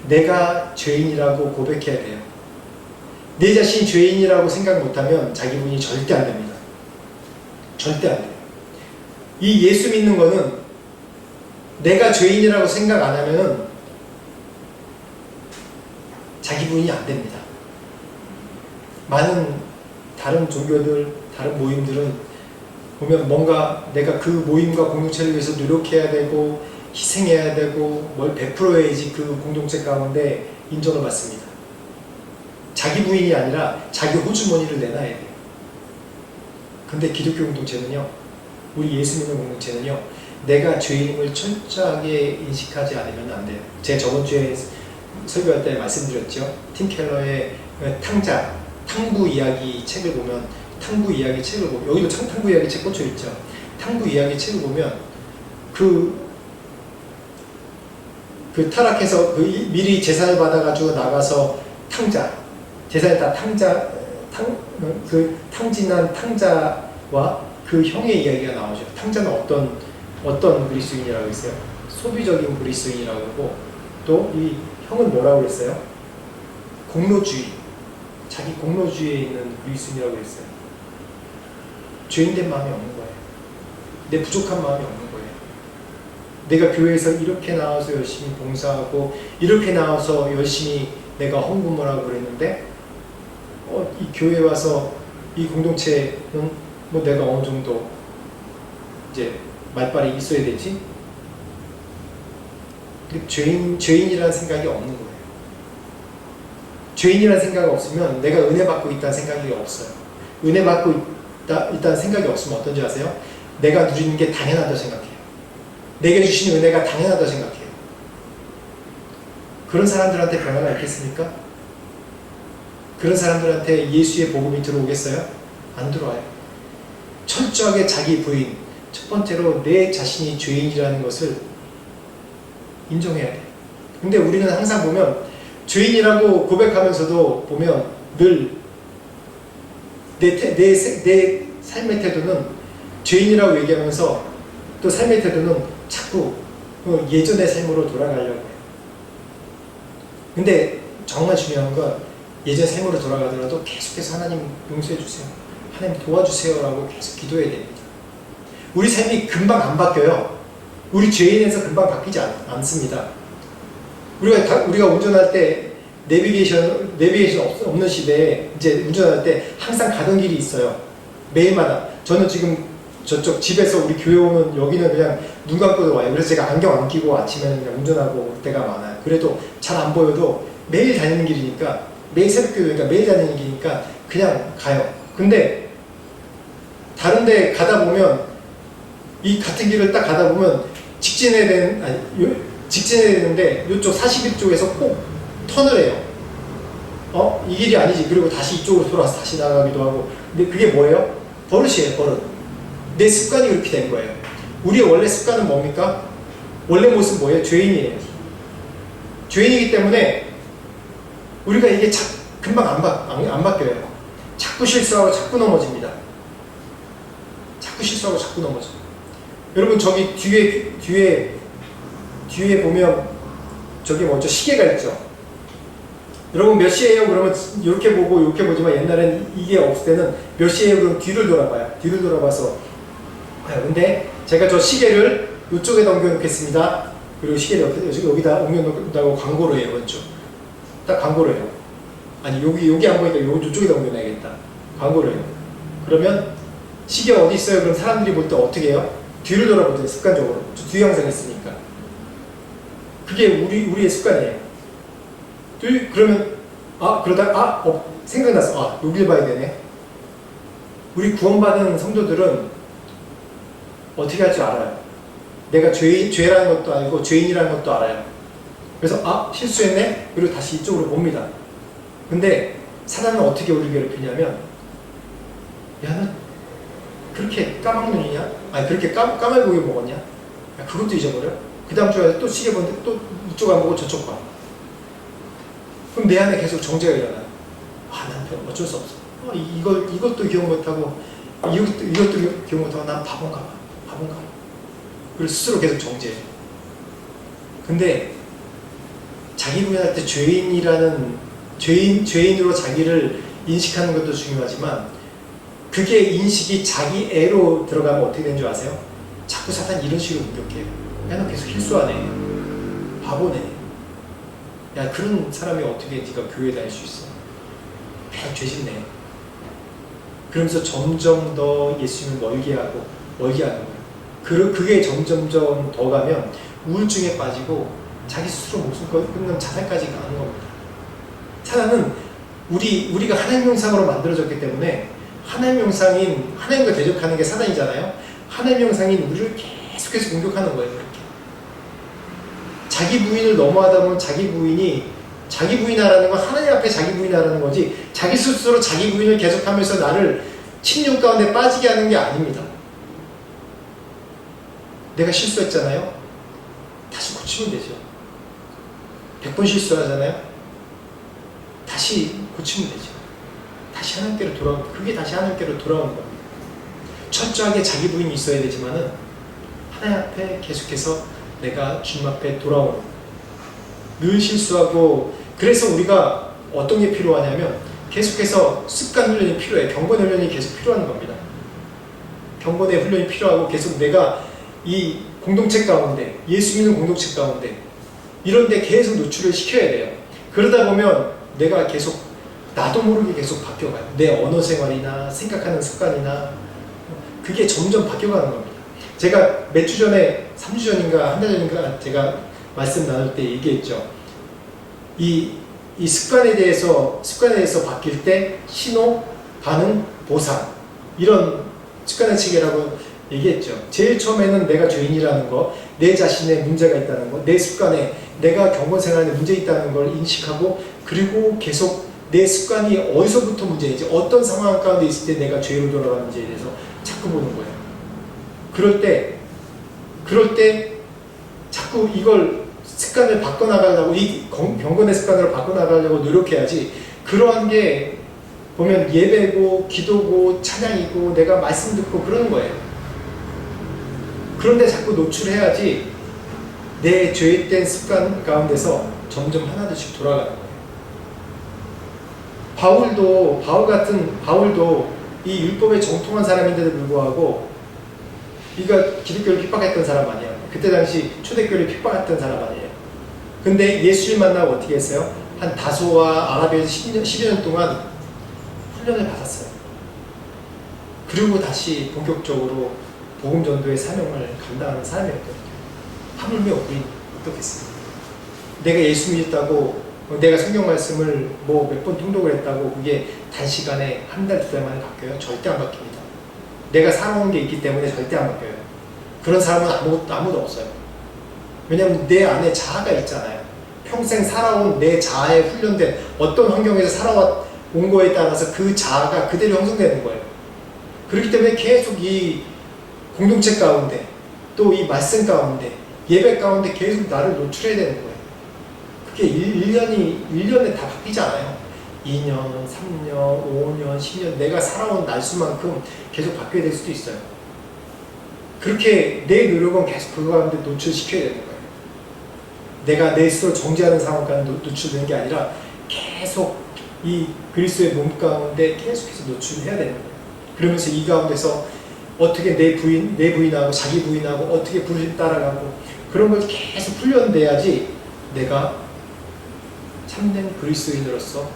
S1: 내가 죄인이라고 고백해야 돼요. 내 자신이 죄인이라고 생각 못하면 자기 부인이 절대 안 됩니다. 절대 안 돼요. 이 예수 믿는 거는 내가 죄인이라고 생각 안 하면은 자기 부인이 안 됩니다. 많은 다른 종교들, 다른 모임들은 보면 뭔가 내가 그 모임과 공동체를 위해서 노력해야 되고 희생해야 되고 뭘 베풀어야지 그 공동체 가운데 인정을 받습니다. 자기 부인이 아니라 자기 호주머니를 내놔야 돼요. 근데 기독교 공동체는요, 우리 예수 믿는 공동체는요, 내가 죄인임을 철저하게 인식하지 않으면 안 돼요. 제가 저번 주에 설교할 때 말씀드렸죠. 팀 켈러의 탕부 이야기 책을 보면, 여기도 탕부 이야기 책 꽂혀 있죠. 탕부 이야기 책을 보면 그 타락해서 미리 재산을 받아가지고 나가서 재산을 다 탕진한 탕자와 그 형의 이야기가 나오죠. 탕자는 어떤 그리스도인이라고 했어요? 소비적인 그리스도인이라고 하고, 또 이 형은 뭐라고 그랬어요? 자기 공로주의에 있는 그리스도인이라고 했어요. 죄인된 마음이 없는 거예요. 내 부족한 마음이 없는 거예요. 내가 교회에서 이렇게 나와서 열심히 봉사하고 이렇게 나와서 열심히 내가 헌금을 하고 그랬는데 이 교회에 와서 이 공동체는 뭐 내가 어느 정도 이제 말빨이 있어야 되지? 죄인이라는 생각이 없는 거예요. 죄인이라는 생각이 없으면 내가 은혜 받고 있다는 생각이 없어요. 은혜 받고 있다는 생각이 없으면 어떤지 아세요? 내가 누리는 게 당연하다고 생각해요. 내게 주시는 은혜가 당연하다고 생각해요. 그런 사람들한테 변화가 있겠습니까? 그런 사람들한테 예수의 복음이 들어오겠어요? 안 들어와요. 철저하게 자기 부인, 첫 번째로 내 자신이 죄인이라는 것을 인정해야 돼요. 근데 우리는 항상 보면 죄인이라고 고백하면서도 보면 늘 내 삶의 태도는 죄인이라고 얘기하면서 또 삶의 태도는 자꾸 예전의 삶으로 돌아가려고 해요. 근데 정말 중요한 건 예전 삶으로 돌아가더라도 계속해서 하나님 용서해 주세요, 하나님 도와주세요 라고 계속 기도해야 됩니다. 우리 삶이 금방 안 바뀌어요. 우리 죄인에서 금방 바뀌지 않습니다. 우리가 운전할 때 내비게이션 없는 시대에 이제 운전할 때 항상 가던 길이 있어요. 매일마다. 저는 지금 저쪽 집에서 우리 교회 오면 여기는 그냥 눈 감고도 와요. 그래서 제가 안경 안 끼고 아침에는 그냥 운전하고 올 때가 많아요. 그래도 잘 안 보여도 매일 다니는 길이니까, 매일 새벽교회니까 매일 다니는 길이니까 그냥 가요. 근데 다른 데 가다 보면 이 같은 길을 딱 가다 보면 직진해야 되는데 이쪽 41쪽에서 꼭 턴을 해요. 이 길이 아니지. 그리고 다시 이쪽으로 돌아서 다시 나가기도 하고. 근데 그게 뭐예요? 버릇이에요, 버릇. 내 습관이 그렇게 된 거예요. 우리의 원래 습관은 뭡니까? 원래 모습은 뭐예요? 죄인이에요. 죄인이기 때문에 우리가 이게 금방 안 바뀌어요. 자꾸 실수하고 자꾸 넘어집니다. 자꾸 실수하고 자꾸 넘어져. 여러분 저기 뒤에 보면 저기 뭐죠? 시계가 있죠. 여러분 몇 시에요? 그러면 이렇게 보고 이렇게 보지만 옛날엔 이게 없을 때는 몇 시에요? 그럼 뒤를 돌아봐요. 뒤를 돌아봐서. 근데 제가 저 시계를 이쪽에 넘겨놓겠습니다. 그리고 시계를 여기다 옮겨놓는다고 광고를 해요. 그렇죠? 딱 광고를 해요. 아니 여기 안 보니까 이쪽에 넘겨놔야겠다. 광고를 해요. 그러면 시계 어디 있어요? 그럼 사람들이 볼 때 어떻게 해요? 뒤를 돌아보죠. 습관적으로. 뒤에 항상 있으니까. 그게 우리의 습관이에요. 그러면 그러다 생각났어. 여길 봐야 되네. 우리 구원받은 성도들은 어떻게 할 줄 알아요. 내가 죄라는 것도 알고 죄인이라는 것도 알아요. 그래서 실수했네? 그리고 다시 이쪽으로 봅니다. 근데 사단은 어떻게 우리를 괴롭히냐면, 야, 너 그렇게 까막눈이냐? 아니, 그렇게 까말고기 먹었냐? 야, 그것도 잊어버려? 그 다음 주에 또 시계 보는데 또 이쪽 안 보고 저쪽 봐. 그럼 내 안에 계속 정죄가 일어나요. 난 어쩔 수 없어. 이것도 기억 못하고, 이것도 기억 못하고, 난 바본가 봐. 그리고 스스로 계속 정죄해. 근데, 자기 부인할 때 죄인으로 자기를 인식하는 것도 중요하지만, 그게 인식이 자기 애로 들어가면 어떻게 되는 줄 아세요? 자꾸 사탄 이런 식으로 공격해요. 야, 너 계속 실수하네. 바보네. 야, 그런 사람이 어떻게 네가 교회에 다닐 수 있어? 그냥 죄짓네. 그러면서 점점 더 예수님을 멀게 하는 거예요. 그게 점점점 더 가면 우울증에 빠지고 자기 스스로 목숨 끊는 자살까지 가는 겁니다. 사단은 우리가 하나님 형상으로 만들어졌기 때문에 하나님 형상인 하나님과 대적하는 게 사단이잖아요. 하나님 형상인 우리를 계속해서 공격하는 거예요. 그렇게. 자기 부인을 넘어하다 보면 자기 부인하라는 건 하나님 앞에 자기 부인하라는 거지, 자기 스스로 자기 부인을 계속하면서 나를 침륜 가운데 빠지게 하는 게 아닙니다. 내가 실수했잖아요. 다시 고치면 되죠. 100번 실수하잖아요. 다시 고치면 되죠. 다시 하나님께로 돌아오는, 그게 다시 하나님께로 돌아오는 겁니다. 철저하게 자기 부인이 있어야 되지만은 하나님 앞에 계속해서 내가 주님 앞에 돌아오는, 늘 실수하고. 그래서 우리가 어떤 게 필요하냐면 계속해서 습관 훈련이 필요해. 경건 훈련이 계속 필요한 겁니다. 경건의 훈련이 필요하고, 계속 내가 이 공동체 가운데, 예수 믿는 공동체 가운데 이런 데 계속 노출을 시켜야 돼요. 그러다 보면 내가 계속 나도 모르게 계속 바뀌어가요. 내 언어 생활이나 생각하는 습관이나 그게 점점 바뀌어가는 겁니다. 제가 몇 주 전에, 3주 전인가 한 달 전인가 제가 말씀 나눌 때 얘기했죠. 이 습관에 대해서 바뀔 때 신호, 반응, 보상, 이런 습관의 체계라고 얘기했죠. 제일 처음에는 내가 죄인이라는 거, 내 자신에 문제가 있다는 거, 내 습관에 내가 경건 생활에 문제 있다는 걸 인식하고, 그리고 계속 내 습관이 어디서부터 문제인지, 어떤 상황 가운데 있을 때 내가 죄로 돌아가는지에 대해서 자꾸 보는 거예요. 그럴 때 자꾸 이걸 습관을 바꿔나가려고, 이 경건의 습관으로 바꿔나가려고 노력해야지. 그러한 게 보면 예배고 기도고 찬양이고 내가 말씀 듣고 그러는 거예요. 그런데 자꾸 노출해야지 내 죄된 습관 가운데서 점점 하나둘씩 돌아가는 거예요. 바울도 이 율법에 정통한 사람인데도 불구하고, 이가 기독교를 핍박했던 사람 아니에요. 그때 당시 초대교회를 핍박했던 사람 아니에요. 근데 예수를 만나고 어떻게 했어요? 한 다소와 아라비아에서 10여 년 동안 훈련을 받았어요. 그리고 다시 본격적으로 복음 전도의 사명을 감당하는 사람이었거든요. 하물며 우린 어떻겠어요? 내가 예수 믿었다고, 내가 성경 말씀을 몇 번 통독을 했다고 그게 단시간에 한 달, 두 달 만에 바뀌어요? 절대 안 바뀝니다. 내가 살아온 게 있기 때문에 절대 안 바뀌어요. 그런 사람은 아무도 없어요. 왜냐하면 내 안에 자아가 있잖아요. 평생 살아온 내 자아에 훈련된, 어떤 환경에서 살아온 거에 따라서 그 자아가 그대로 형성되는 거예요. 그렇기 때문에 계속 이 공동체 가운데, 또 이 말씀 가운데, 예배 가운데 계속 나를 노출해야 되는 거예요. 그게 1년에 다 바뀌지 않아요. 2년, 3년, 5년, 10년 내가 살아온 날수만큼 계속 바뀌어야 될 수도 있어요. 그렇게 내 노력은 계속 그거 가운데 노출시켜야 되는 거예요. 내가 내 스스로 정죄하는 상황 가운데 노출되는 게 아니라 계속 이 그리스도의 몸 가운데 계속해서 노출해야 되는 거예요. 그러면서 이 가운데서 어떻게 내 부인하고 자기 부인하고 어떻게 부르심 따라가고, 그런 걸 계속 훈련돼야지 내가 참된 그리스도인으로서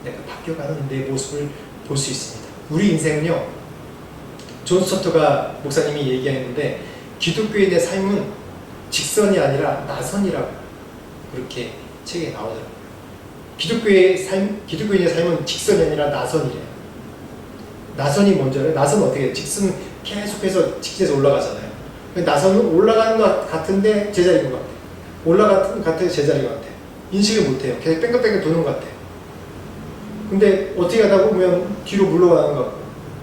S1: 내가 바뀌어가는 내 모습을 볼 수 있습니다. 우리 인생은요, 존 스토트가 목사님이 얘기했는데 기독교인의 삶은 직선이 아니라 나선이라고 그렇게 책에 나오더라고요. 기독교인의 삶은 직선이 아니라 나선이래요. 나선이 뭔지알아요? 나선은 어떻게 해요? 직선 계속해서 직진해서 올라가잖아요. 나선은 올라가는 것 같은데 제자리인 것 같아요. 올라가는 것 같아요. 제자리인 것 같아요. 인식을 못해요. 계속 뺑글뺑글 도는 것 같아요. 근데 어떻게 하다 보면 뒤로 물러가는 것 같고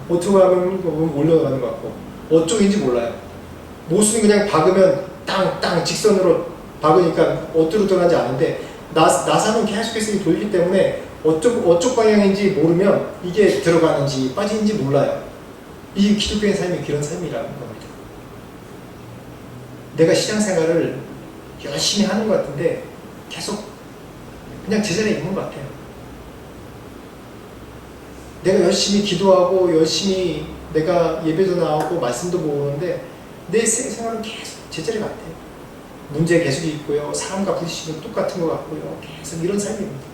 S1: 어떻게 하면 올라가는 것 같고 어쪽인지 몰라요. 모순이 그냥 박으면 땅 직선으로 박으니까 어디로 들어가는지 아는데 나사는 계속해서 돌기 때문에 어쪽 방향인지 모르면 이게 들어가는지 빠지는지 몰라요. 이 기독교인 삶이 그런 삶이라는 겁니다. 내가 신앙생활을 열심히 하는 것 같은데 계속 그냥 제자리에 있는 것 같아요. 내가 열심히 기도하고 열심히 내가 예배도 나오고 말씀도 보고 오는데 내 생활은 계속 제자리 같아요. 문제 계속 있고요. 사람과 부딪히면 똑같은 것 같고요. 계속 이런 삶입니다.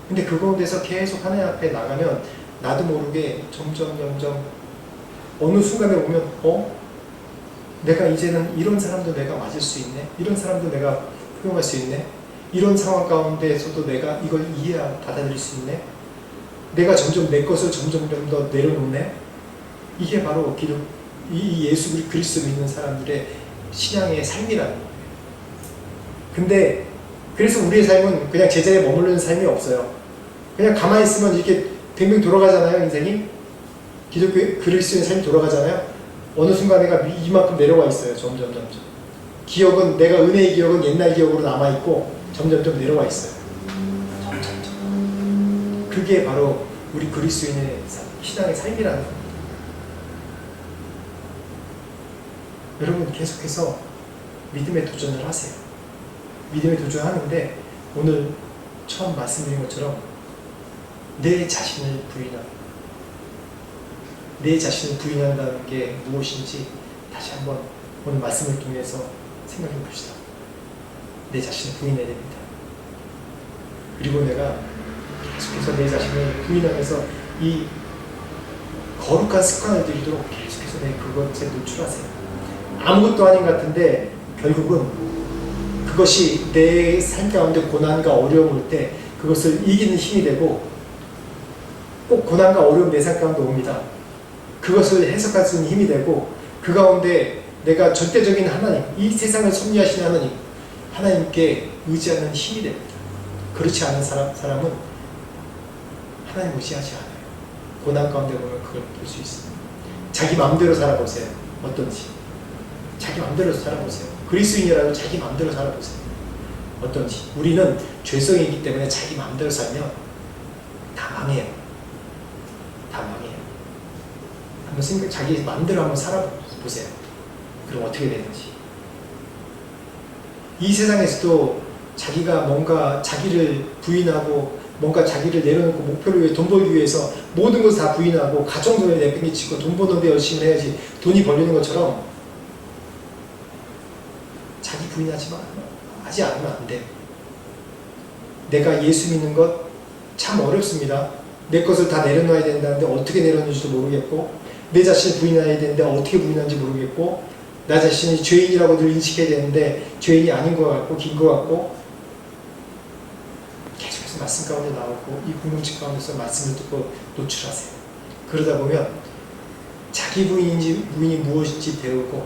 S1: 근데 그 가운데서 계속 하나님 앞에 나가면 나도 모르게 점점 어느 순간에 보면 내가 이제는 이런 사람도 내가 맞을 수 있네. 이런 사람도 내가 훌륭할 수 있네. 이런 상황 가운데서도 내가 이걸 받아들일 수 있네. 내가 점점 내 것을 점점 더 내려놓네. 이게 바로 이 예수 그리스도 믿는 사람들의 신앙의 삶이라는 거예요. 근데 그래서 우리의 삶은 그냥 제자리에 머무르는 삶이 없어요. 그냥 가만히 있으면 이렇게 뱅뱅 돌아가잖아요. 인생이 기독교 그리스도의 삶이 돌아가잖아요. 어느 순간 내가 이만큼 내려와 있어요. 점점 기억은 내가 은혜의 기억은 옛날 기억으로 남아있고 점점 내려와 있어요. 그게 바로 우리 그리스도인의 신앙의 삶이라는 겁니다. 여러분 계속해서 믿음의 도전을 하세요. 믿음의 도전하는데 오늘 처음 말씀드린 것처럼 내 자신을 부인한다는 게 무엇인지 다시 한번 오늘 말씀을 통해서 생각해 봅시다. 내 자신을 부인해야 됩니다. 그리고 내가 계속해서 내 자신을 부인하면서 이 거룩한 습관을 들이도록 계속해서 그것에 노출하세요. 아무것도 아닌 것 같은데 결국은 그것이 내 삶 가운데 고난과 어려움 올 때 그것을 이기는 힘이 되고 꼭 고난과 어려움 내 삶 가운데 옵니다. 그것을 해석할 수 있는 힘이 되고 그 가운데 내가 절대적인 하나님, 이 세상을 섭리하시는 하나님께 의지하는 힘이 됩니다. 그렇지 않은 사람은 하나님 의지하지 않아요. 고난 가운데 보면 그걸 볼 수 있습니다. 자기 마음대로 살아보세요. 어떤지. 자기 마음대로 살아보세요. 그리스도인이라도 자기 마음대로 살아보세요. 어떤지. 우리는 죄성이기 때문에 자기 마음대로 살면 다 망해요. 다 망해요. 한번 자기 마음대로 한번 살아보세요. 그럼 어떻게 되는지. 이 세상에서도 자기가 뭔가 자기를 부인하고 뭔가 자기를 내려놓고 목표를 위해 돈 벌기 위해서 모든 것을 다 부인하고 가정도에 내팽개치고 돈 버는데 열심히 해야지 돈이 벌리는 것처럼 자기 하지 않으면 안 돼. 내가 예수 믿는 것 참 어렵습니다. 내 것을 다 내려놔야 된다는데 어떻게 내려놓는지도 모르겠고 내 자신을 부인해야 되는데 어떻게 부인하는지 모르겠고 나 자신이 죄인이라고 늘 인식해야 되는데 죄인이 아닌 것 같고 긴 것 같고 계속해서 말씀 가운데 나오고 이 궁금증 가운데서 말씀을 듣고 노출하세요. 그러다 보면 자기 부인이 무엇인지 배우고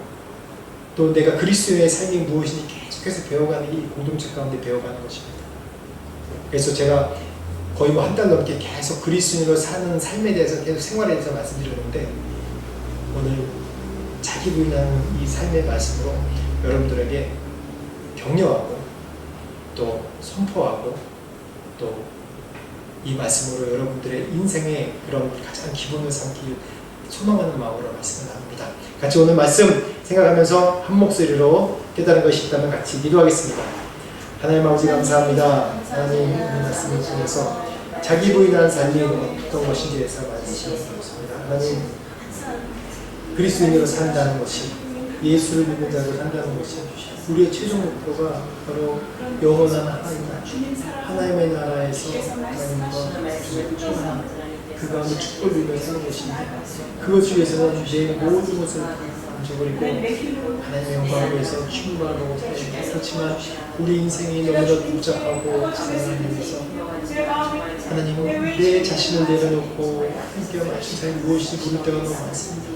S1: 또 내가 그리스도의 삶이 무엇인지 계속해서 배워가는 이 공동체 가운데 배워가는 것입니다. 그래서 제가 거의 한 달 넘게 계속 그리스도인으로 사는 삶에 대해서 계속 생활에 대해서 말씀드렸는데 오늘 자기 부인하는 이 삶의 말씀으로 여러분들에게 격려하고 또 선포하고 또 이 말씀으로 여러분들의 인생의 그런 가장 기본을 삼길 소망하는 마음으로 말씀을 나눕니다. 같이 오늘 말씀 생각하면서 한 목소리로 깨달은 것이 있다면 같이 기도하겠습니다. 하나님 아버지 감사합니다. 하나님 이 말씀을 통해서 자기 부인하는 삶이 어떤 것인지에 대해서 말씀하셨습니다. 하나님 그리스도인으로 산다는 것이 예수를 믿는 자로 산다는 것이 우리의 최종 목표가 바로 영원한 하나님의 나라에서 하나님과 그 가운데 축복을 누리며 사는 것인데 그것 위해서는 내 모든 것을 던져버리고 하나님의 영광을 위해서 충만하고 그렇지만 우리 인생이 너무나 복잡하고 사랑을 위해서 하나님은 내 자신을 내려놓고 함께 맞춘 삶이 무엇인지 모를 때가 너무 많습니다.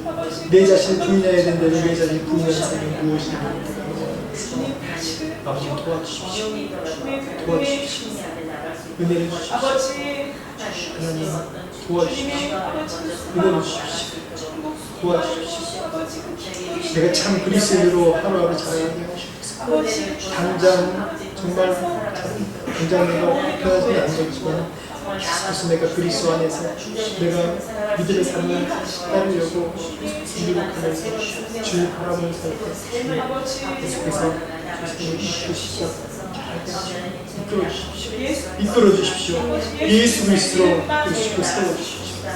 S1: 내 자신을 부인해야 되는데 내 자신을 부인하는 삶이 무엇인지 모를 때가 너무 많습니다. 아버지 도와주십시오. 도와주십시오. 은혜를 주십시오. 하나님 도와주십시오. 은혜를 주십시오. 도와주십시오. 내가 참 그리스도인으로 하루하루 자라게 하시옵소서. 당장 정말 당장 내가 편하지는 않겠지만 계속해서 내가 그리스도 안에서 내가 믿음의 삶을 따르려고 유력하면서 주의 바람을 살고 계속해서 이끌어주십시오. 이끌어 주십시오. 예수 그리스도로 이끌어주시고 세워주십시오.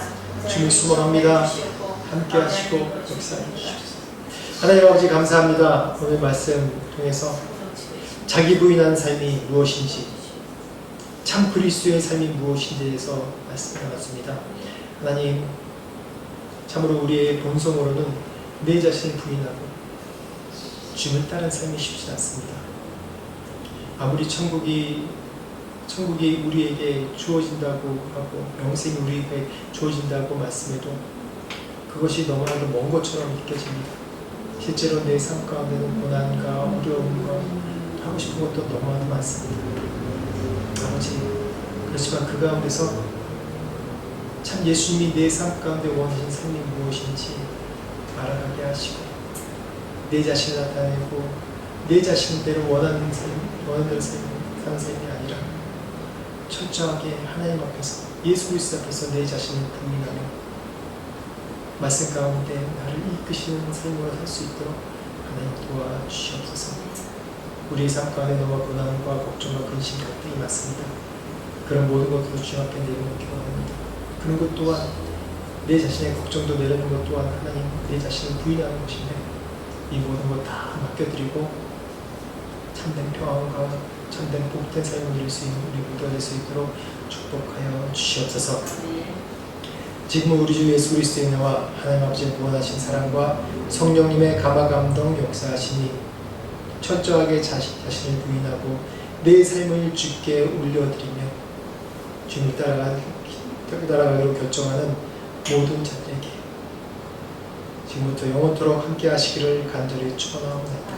S1: 주님 수고합니다. 함께 하시고 역사해 주십시오. 하나님 아버지 감사합니다. 오늘 말씀 통해서 자기 부인하는 삶이 무엇인지 참 그리스도의 삶이 무엇인지에서 말씀을 나눴습니다. 하나님 참으로 우리의 본성으로는 내 자신을 부인하고 주님을 따르는 삶이 쉽지 않습니다. 아무리 천국이 우리에게 주어진다고 하고 영생이 우리에게 주어진다고 말씀해도 그것이 너무나도 먼 것처럼 느껴집니다. 실제로 내 삶 가운데는 고난과 어려움과 하고 싶은 것도 너무나도 많습니다. 아버지 그렇지만 그 가운데서 참 예수님이 내 삶 가운데 원하신 삶이 무엇인지 알아가게 하시고 내 자신을 나타내고 내 자신대로 원하는 대로 사는 삶이 아니라 철저하게 하나님 앞에서 예수 그리스도 앞에서 내 자신을 부인하며 말씀 가운데 나를 이끄시는 삶으로 살 수 있도록 하나님 도와주시옵소서. 우리의 삶 가운데 너무 고난과 걱정과 근심 갈등이 많습니다. 그런 모든 것들을 주님 앞에 내려놓기 원합니다. 그런 것 또한 내 자신의 걱정도 내려놓는 것 또한 하나님 내 자신을 부인하는 것인데 이 모든 것 다 맡겨드리고 참된 평안과 참된 복된 삶을 누릴 수 있는 우리 모두가 될 수 있도록 축복하여 주시옵소서. 지금은 우리 주 예수 그리스도의 은혜와 하나님 아버지의 무한하신 사랑과 성령님의 감화감동 역사하시니 철저하게 자신을 부인하고 내 삶을 주께 올려드리며 주님을 따라가기로 결정하는 모든 자들에게 지금부터 영원토록 함께 하시기를 간절히 축원하옵나이다.